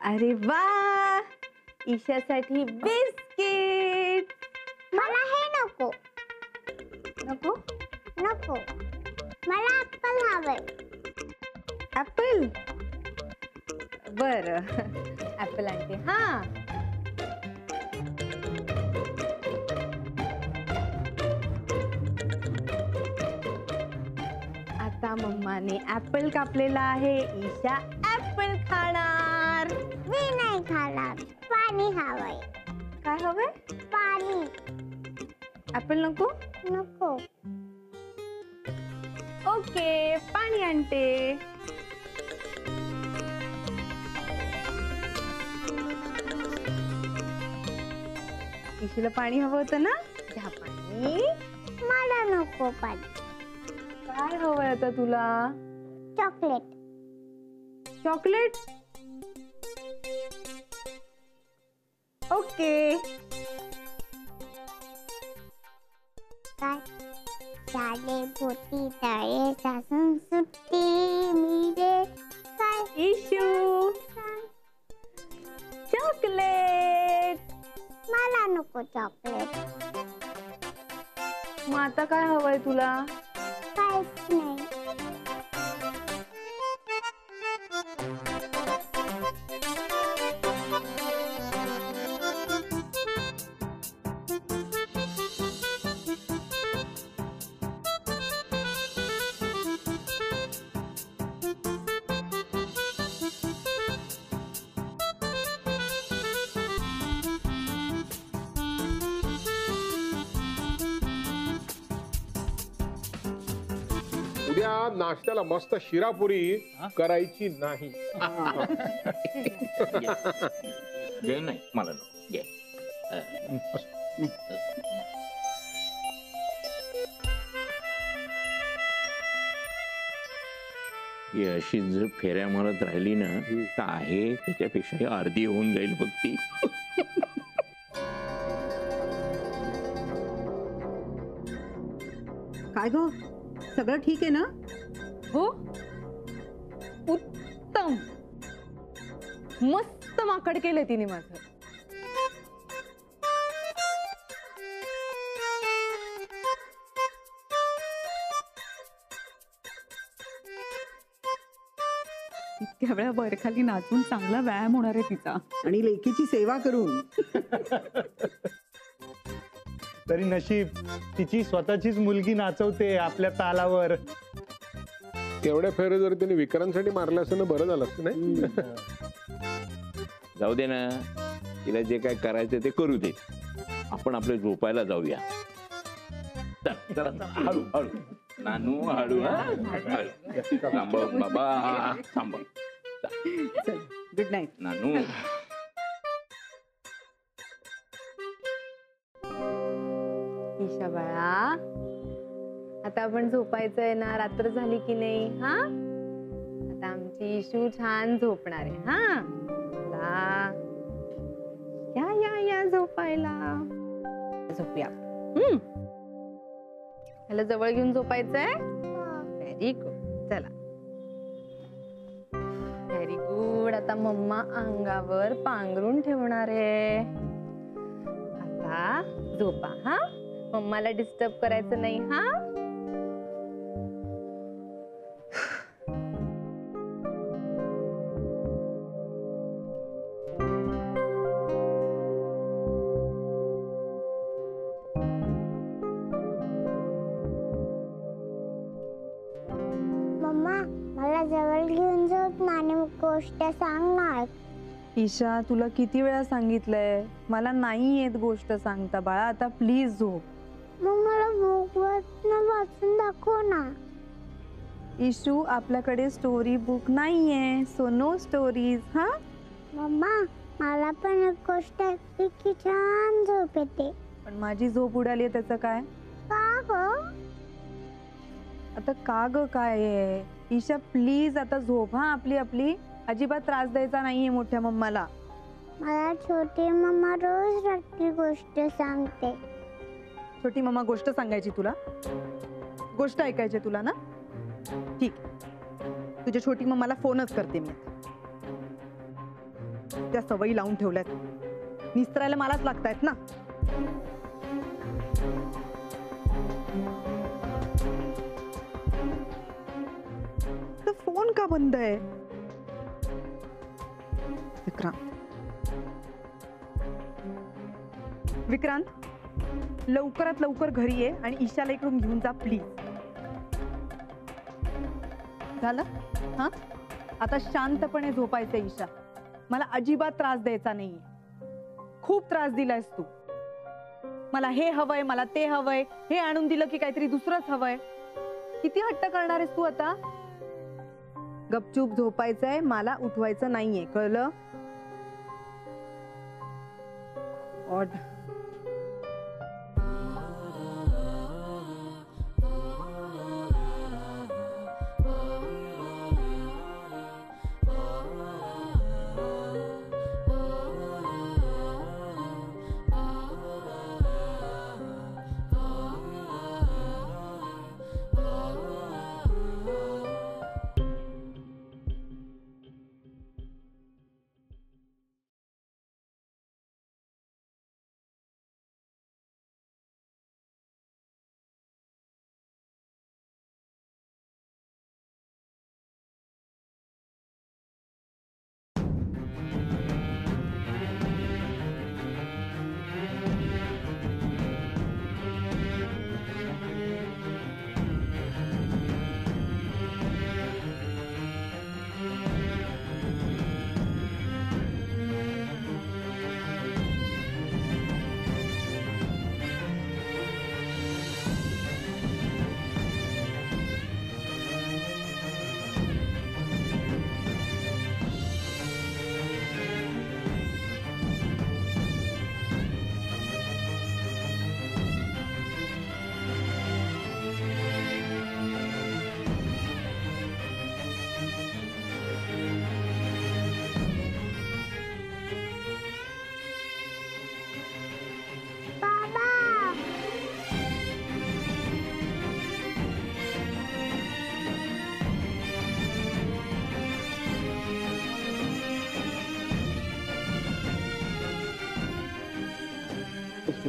अरे वा, ईशासाठी बिस्किट. मला हे नको. नको नको, मला ऍपल हवंय. ऍपल. बर, ऍपल आणते. हा, आता मम्माने ऍपल कापलेला आहे. ईशा ऍपल खाणार. मी नाही खाणार, पाणी हवंय. काय हवंय? पाणी. ऍपल नको. नको. ओके, पाणी आणते. ईशूला पाणी हवं होतं ना, घ्या पाणी. मला नको पाणी. काय हवंय आता तुला? चॉकलेट. चॉकलेट. ओके. काय? शाळे पोती तळे सासून सुट्टी मिळे. काय? ईशू, चॉकलेट. मला नको चॉकलेट. मग आता काय हवंय तुला? काहीच नाही. उद्या नाश्त्याला मस्त शिरापुरी करायची नाही. जय नाही, मला नको. जय ही अशी जर फेऱ्या मारत राहिली ना तर आहे त्याच्यापेक्षाही अर्धी होऊन जाईल बघ ती. काय गो, सगळं ठीक आहे ना? हो, उत्तम. मस्त माकड केलंय तिने माझं. इतक्या वेळा वरखाली नाचून चांगला व्यायाम होणार आहे तिचा. आणि लेकीची सेवा करून. तरी नशीब तिची स्वतःचीच मुलगी नाचवते आपल्या तालावर. तेवढ्या फेऱ्या जर त्यांनी विक्रांसाठी मारल्या असतं ना बरं झालं असतं नाही. जाऊ दे ना, तिला जे काय करायचं ते करू दे. आपण आपल्या झोपायला जाऊया. हळू हळू नानू, हळू. सांभाळ बाबा, सांभाळ. गुड नाईट नानू. ईशा बाळा, आता आपण झोपायचंय ना, रात्र झाली की नाही. हा, आता आमची ईशू छान झोपणार आहे. हा, या या या झोपायला. झोपूया. ह्याला जवळ घेऊन झोपायचंय. Very good. चला, व्हेरी गुड. आता मम्मा अंगावर पांघरून ठेवणार आहे. आता झोपा. हा, मम्माला डिस्टर्ब करायचं नाही. हा, मम्मा, मला जवळ घेऊन झोप ना आणि गोष्ट सांग ना. ईशा, तुला किती वेळा सांगितलंय, मला नाही येत गोष्ट सांगता बाळा. आता प्लीज झोप. मग मला बुक वाचून दाखव ना. इशू, आपल्याकडे स्टोरी बुक नाहीये, सो नो स्टोरीज. हा, मम्मा, मला पण एक गोष्ट ऐकली की छान झोप येते. पण माझी झोप उडाली आहे, त्याचं काय? का ग? आता का ग काय आहे? ईशा प्लीज आता झोप. हा, आपली आपली. अजिबात त्रास द्यायचा नाहीये मोठ्या मम्माला. मला छोटी मम्मा रोज रात्री गोष्ट सांगते. छोटी मम्मा गोष्ट सांगायची तुला? गोष्ट ऐकायची तुला ना? ठीक, तुझ्या छोटी मम्माला फोनच करते मी. त्या सवयी लावून ठेवल्यात. निस्त्रायला मलाच लागतायत ना. तर फोन का बंद आहे? विक्रांत, लवकरात लवकर घरी ये आणि ईशाला इकडून घेऊन जा प्लीज. झालं? हा, आता शांतपणे झोपायचं ईशा. मला अजिबात त्रास द्यायचा नाहीये. खूप त्रास दिलायस तू मला. हे हवंय, मला ते हवंय, हे आणून दिलं की काहीतरी दुसरंच हवंय. किती हट्ट करणार आहेस तू आता? गपचूप झोपायचंय, मला उठवायचं नाहीये, कळलं? ऑड.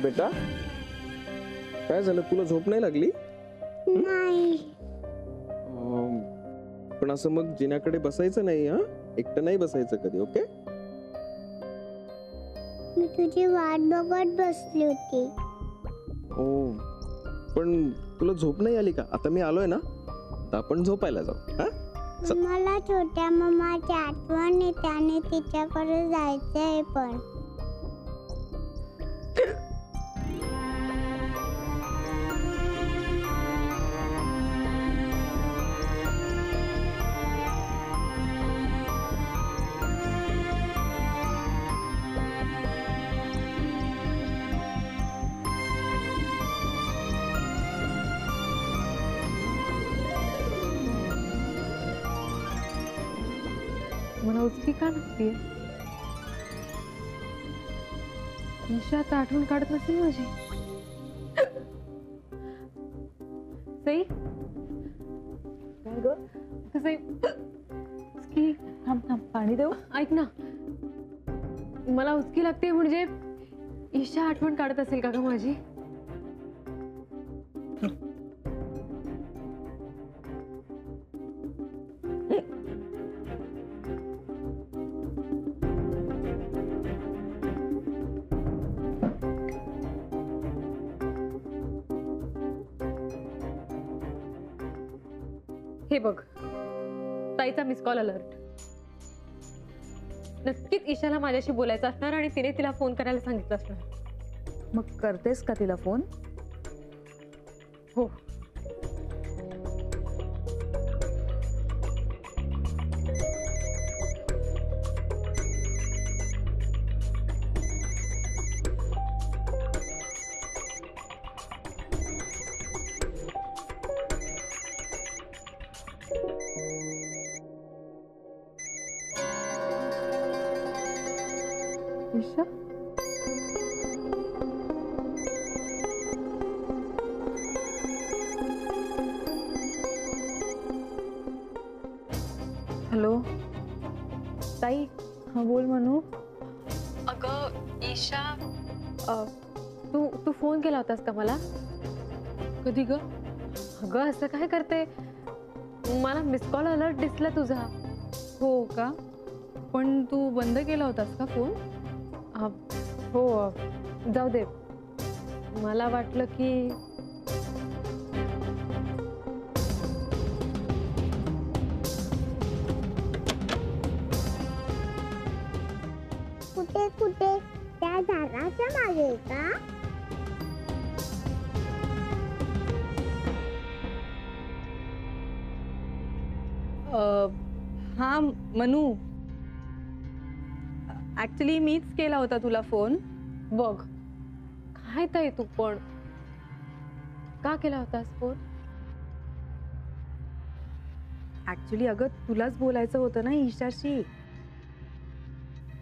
बेटा, काय झालं? तुला झोप नाही लागली? नाही. पण असं मग जिन्याकडे बसायचं नाही, हा? एकटं नाही बसायचं कधी, ओके? मी तुझी वाट बघत बसली होती. ओ, पण तुला झोप नाही आली का? आता मी आलोय ना, आता आपण झोपायला जाऊ, हा? मला छोट्या मम्माची आठवण येते आणि तिच्याकडे जायचंय पण. मला उचकी का नसते? ईशा आता आठवण काढत नसेल माझी. सई, सई, उचकी. थांब थांब, पाणी देऊ? ऐक ना, मला उचकी लागते म्हणजे ईशा आठवण काढत असेल का ग माझी? हे बघ, ताईचा मिस कॉल अलर्ट. नक्कीच ईशाला माझ्याशी बोलायचं असणार आणि तिने तिला फोन करायला सांगितलं असणार. मग करतेस का तिला फोन? हो. ईशा, हॅलो ताई. हा बोल मनू. ईशा, तू तू फोन केला होतास का मला? कधी ग? अगं असं काय करते, मला मिस कॉल अलर्ट दिसला तुझा. हो का? पण तू बंद केला होतास का फोन? हो, जाऊ दे. मला वाटलं की कुठे कुठे त्या झाडाच्या मागे का? हा मनू, ऍक्च्युली मीच केला होता तुला फोन. बघ काय ताई, तू पण का केला होतास फोन? ऍक्च्युली अगं तुलाच बोलायचं होतं ना ईशाशी,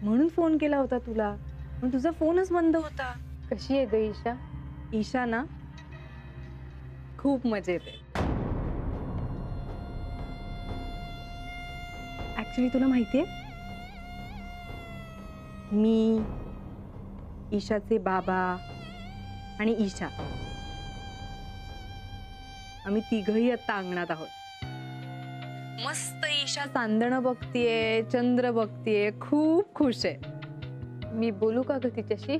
म्हणून फोन केला होता तुला, पण तुझा फोनच बंद होता. कशी आहे ग ईशा? ईशा ना खूप मजेत आहे. ऍक्च्युली तुला माहितीये, मी, ईशाचे बाबा आणि ईशा, आम्ही तिघही आता अंगणात आहोत. मस्त ईशा चांदणं बघतीये, चंद्र बघतीये, खूप खुश आहे. मी बोलू का ग तिच्याशी?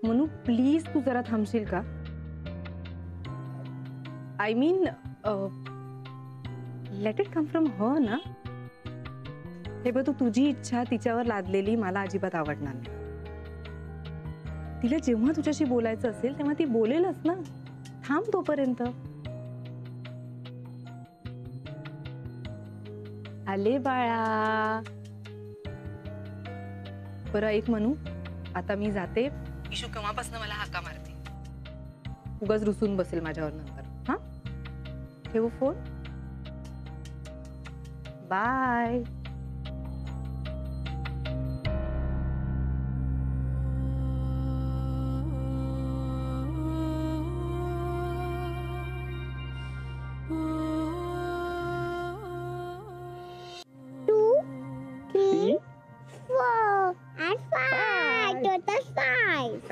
मनू प्लीज तू जरा थांबशील का? I mean let it come from her ना. हे बघ, तू तुझी इच्छा तिच्यावर लादलेली मला अजिबात आवडणार नाही. तिला जेव्हा तुझ्याशी बोलायचं असेल तेव्हा ती बोलेलच ना. थांब तोपर्यंत. आले बाळा. बरं ऐक मनू, आता मी जाते. इशू केव्हापासून मला हाका मारते, उगाच रुसून बसेल माझ्यावर नंतर. हा, ठेवू phone. Bye.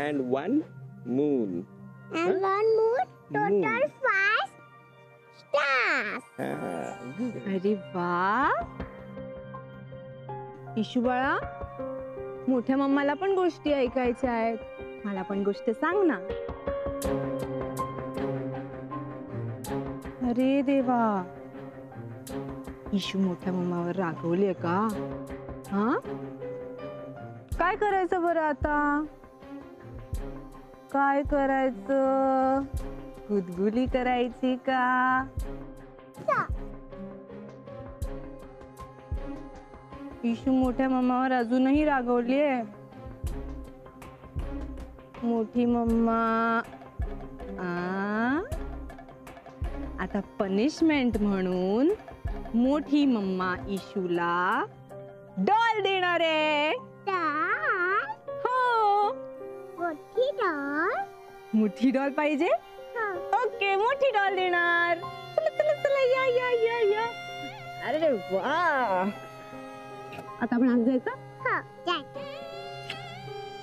And one moon. And one more, total 5 stars. अरे वा, इशू बाळा, मोठ्या मम्माला पण गोष्टी ऐकायच्या आहेत. मला पण गोष्ट सांग ना. अरे देवा, इशू मोठ्या मम्मावर रागवलीये का? हा, काय करायचं बरं आता? काय करायचं? गुदगुली करायची का? इशू मोठ्या मम्मावर अजूनही रागवलीये. मोठी मम्मा आता पनिशमेंट म्हणून मोठी मम्मा इशूला डॉल देणार आहे. Doll? हो, मोठी doll? मोठी डॉल पाहिजे. ओके, मोठी डॉल देणार. चला चला चला, या या या या. अरे वा, आता आपण आज जायचं. हो, जायचं.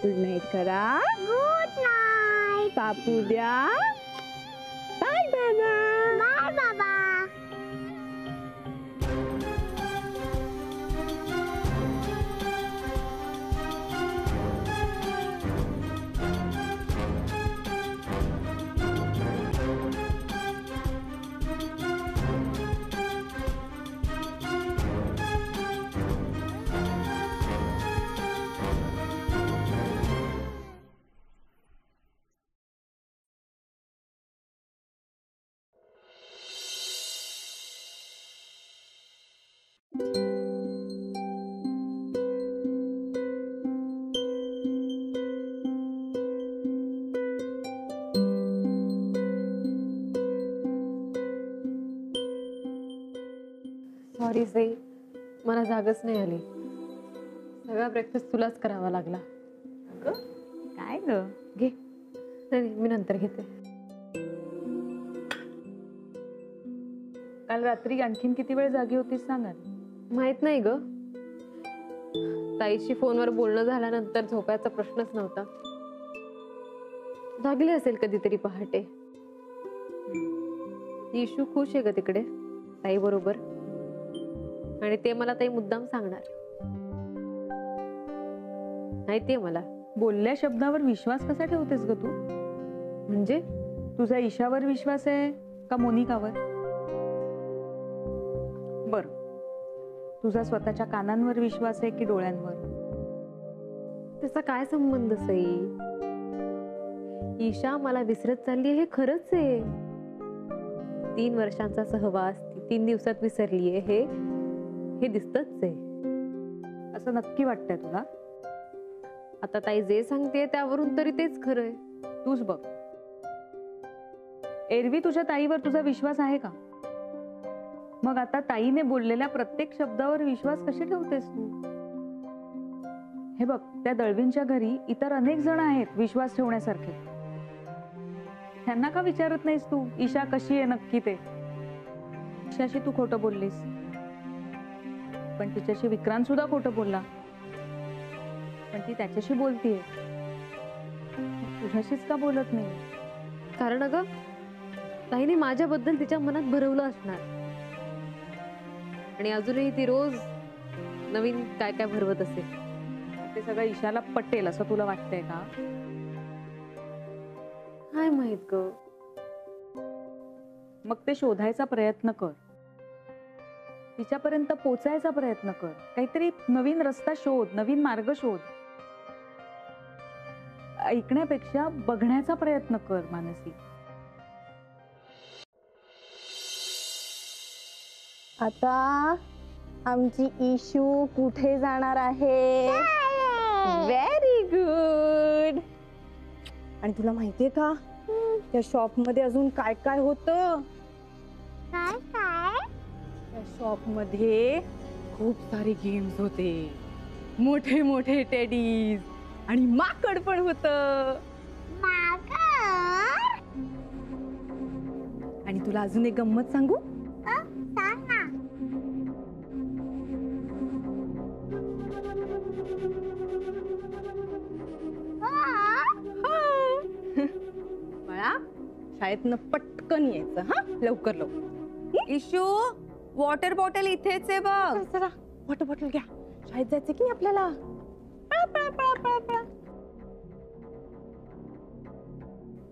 गुड नाईट करा. Good night. पापू द्या. बाय बाबा. Bye, Baba. सॉरी सई, मला जागच नाही आली. सगळा ब्रेकफास्ट तुलाच करावा लागला. काय ग? घे. नाही, मी नंतर घेते. काल रात्री आणखीन किती वेळ जागी होतीस सांगा. माहित नाही ग, ताईशी फोनवर बोलणं झाल्यानंतर झोपायचा प्रश्नच नव्हता. जागली असेल कधीतरी पहाटे. इशू खुश आहे का तिकडे ताई बरोबर? आणि ते मला ताई मुद्दाम सांगणार. माहितीये मला. बोलल्या शब्दावर विश्वास कसा ठेवतेस ग तू? म्हणजे तुझा ईशावर विश्वास आहे का मोनिकावर? बर, तुझा स्वतःच्या कानांवर विश्वास आहे की डोळ्यांवर? त्याचा काय संबंध सई? ईशा मला विसरत चालली हे खरंच आहे. 3 वर्षांचा सहवास 3 दिवसात विसरलीये हे दिसतच आहे. असं नक्की वाटतंय तुला? आता ताई जे सांगते त्यावरून तरी तेच खरंय. तूच बघ, एरवी तुझ्या ताईवर तुझा विश्वास आहे का? मग आता ताईने बोललेल्या प्रत्येक शब्दावर विश्वास कशी ठेवतेस तू? हे बघ, त्या दळवींच्या घरी इतर अनेक जण आहेत विश्वास ठेवण्यासारखे. त्यांना का विचारत नाहीस तू ईशा कशी आहे नक्की ते? ईशाशी तू खोटं बोललीस, पण तिच्याशी विक्रांत सुद्धा खोटं बोलला. पण ती त्याच्याशी बोलतीये, तुझ्याशीच का बोलत नाही? कारण अगं ताईने माझ्याबद्दल तिच्या मनात भरवलं असणार. आणि अजूनही ती रोज नवीन काय काय भरवत असेल. ते सगळं ईशाला पटेल असं तुला वाटतंय का? काय माहित ग. मग ते शोधायचा प्रयत्न कर, तिच्यापर्यंत पोचायचा प्रयत्न कर. काहीतरी नवीन रस्ता शोध, नवीन मार्ग शोध. ऐकण्यापेक्षा बघण्याचा प्रयत्न कर मानसी. आता आमची इशू कुठे जाणार आहे? Very good. आणि तुला माहितीये का त्या शॉप मध्ये अजून काय काय होतं? काय काय? त्या शॉप मध्ये खूप सारे गेम्स होते, मोठे मोठे टेडीज आणि माकड पण होतं. माकड? आणि तुला अजून एक गंमत सांगू? सांग ना. बाळा, शाळेतनं पटकन यायचं हा, लवकर लवकर. इशू, वॉटर बॉटल इथेच आहे बघ. चला वॉटर बॉटल घ्या, शाळेत जायचं की नाही आपल्याला. पळा पळा पळा पळा पळा.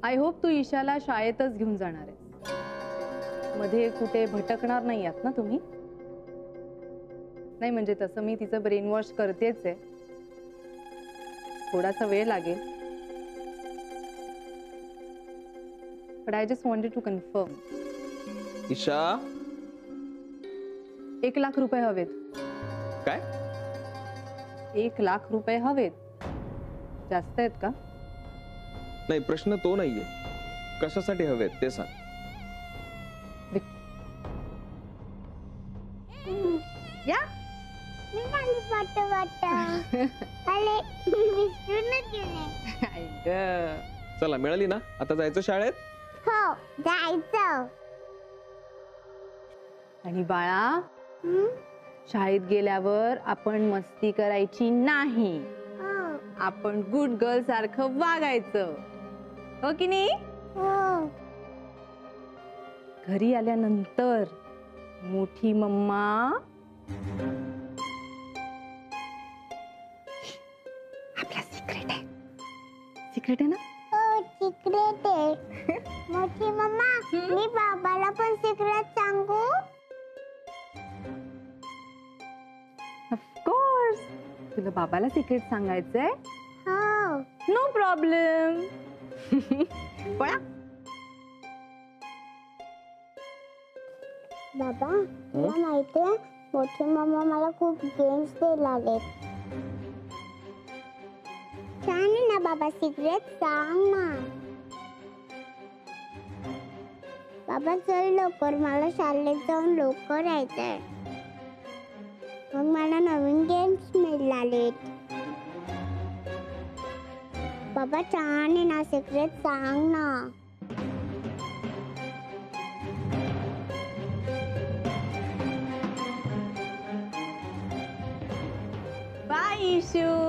आय होप तू ईशाला शाळेतच घेऊन जाणार आहे. मध्ये कुठे भटकणार नाही आहात ना तुम्ही? नाही म्हणजे तसं मी तिचं ब्रेन वॉश करतेच आहे, थोडासा वेळ लागेल. But I just wanted to confirm. Isha, 1 lakh रुपये हवेत. काय? 1 लाख रुपये हवेत. जास्त आहेत का? नाही, प्रश्न तो नाहीये. कशासाठी हवेत ते सांग. या निघाली वाट वाट. अरे विसरूनच गेले. आई गं. चला, मिळाली ना? आता जायचं शाळेत? हो, जायचं. आणि बाळा, हं? शाळेत गेल्यावर आपण मस्ती करायची नाही. हो. आपण गुड गर्ल सारखं वागायचं, हो की नाही? हो. घरी आल्यानंतर मोठी मम्मा आपला सिक्रेट आहे. सिक्रेट आहे ना? हो, सिक्रेट आहे. मोठी मम्मा, मी बाबाला पण सिक्रेट सांगू? ऑफकोर्स. तुला बाबाला सिक्रेट सांगायचंय? हो. No problem. पळा. बाबा, तुला माहितीये मोठी मम्मा मला खूप गेम्स द्यायला लागलेत. सांग ना बाबा, सिक्रेट सांग ना. बाबा चल लवकर, मला शाळेत जाऊन लवकर यायचंय. मग मला नवीन गेम्स मिळालेत. बाबा छान आहे ना, सिक्रेट सांग ना. Bye hi issue